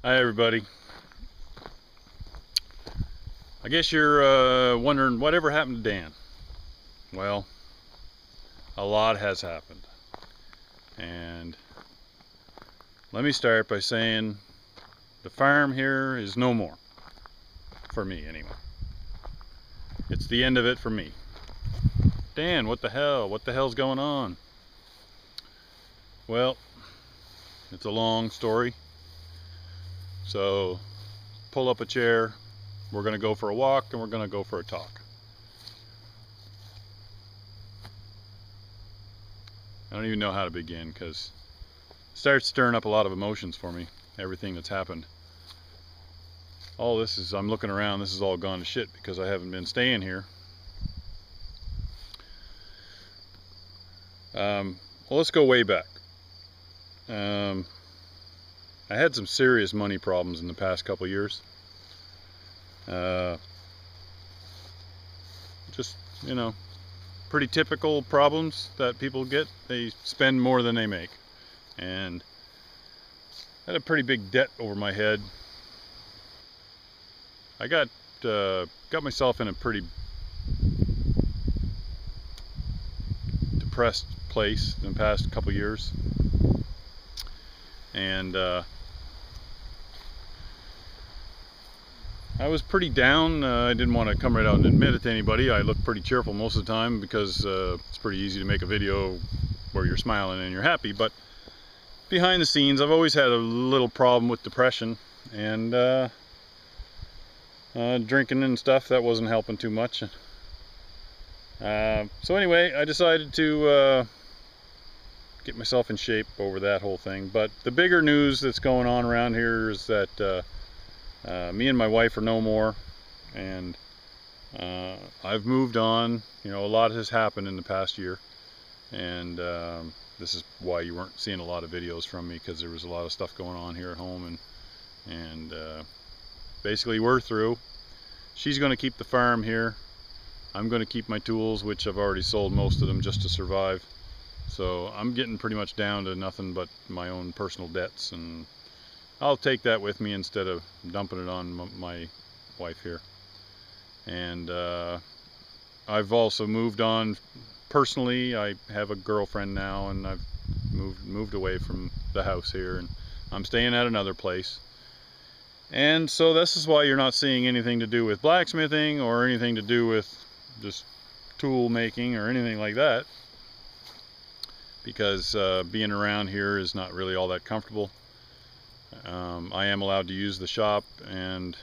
Hi everybody. I guess you're wondering whatever happened to Dan. Well, a lot has happened. And let me start by saying the farm here is no more. For me, anyway. It's the end of it for me. Dan, what the hell? What the hell's going on? Well, it's a long story. So, pull up a chair. We're going to go for a walk and we're going to go for a talk. I don't even know how to begin because it starts stirring up a lot of emotions for me, everything that's happened. All this is, I'm looking around, this is all gone to shit because I haven't been staying here. Well, let's go way back. I had some serious money problems in the past couple years. Just, you know, pretty typical problems that people get. They spend more than they make. And I had a pretty big debt over my head. I got myself in a pretty depressed place in the past couple years. And I was pretty down. I didn't want to come right out and admit it to anybody. I look pretty cheerful most of the time because it's pretty easy to make a video where you're smiling and you're happy. But behind the scenes, I've always had a little problem with depression and drinking and stuff. That wasn't helping too much. So anyway, I decided to get myself in shape over that whole thing. But the bigger news that's going on around here is that me and my wife are no more, and I've moved on. You know, a lot has happened in the past year, and this is why you weren't seeing a lot of videos from me, because there was a lot of stuff going on here at home, and basically we're through. She's going to keep the farm here. I'm going to keep my tools, which I've already sold most of them just to survive. So I'm getting pretty much down to nothing but my own personal debts, and I'll take that with me instead of dumping it on my wife here. And I've also moved on personally. I have a girlfriend now, and I've moved away from the house here, and I'm staying at another place. And so this is why you're not seeing anything to do with blacksmithing or anything to do with just tool making or anything like that, because being around here is not really all that comfortable. I am allowed to use the shop, and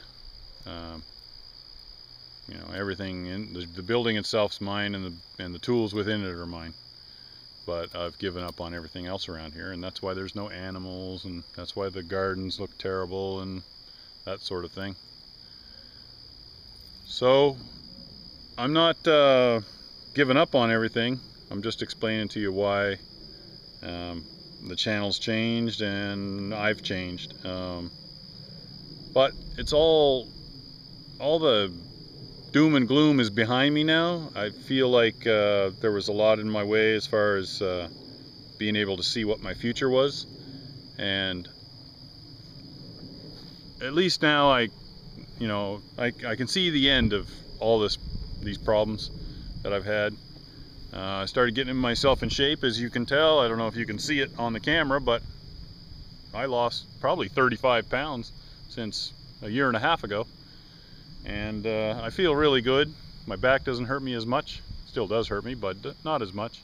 you know, everything in the building itself's mine, and the tools within it are mine. But I've given up on everything else around here, and that's why there's no animals, and that's why the gardens look terrible and that sort of thing. So I'm not giving up on everything. I'm just explaining to you why the channel's changed and I've changed. But it's all the doom and gloom is behind me now. I feel like there was a lot in my way as far as being able to see what my future was, and at least now I can see the end of all these problems that I've had. I started getting myself in shape, as you can tell. I don't know if you can see it on the camera, but I lost probably 35 pounds since a year and a half ago. And I feel really good. My back doesn't hurt me as much. Still does hurt me, but not as much.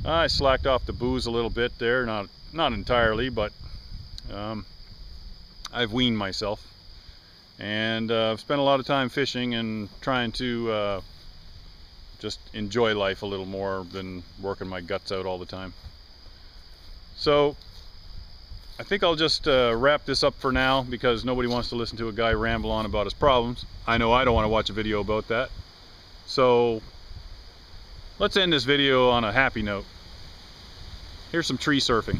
I slacked off the booze a little bit there, not entirely, but I've weaned myself. And I've spent a lot of time fishing and trying to just enjoy life a little more than working my guts out all the time. So I think I'll just wrap this up for now, because nobody wants to listen to a guy ramble on about his problems. I know I don't want to watch a video about that. So let's end this video on a happy note. Here's some tree surfing.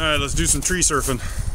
All right, let's do some tree surfing.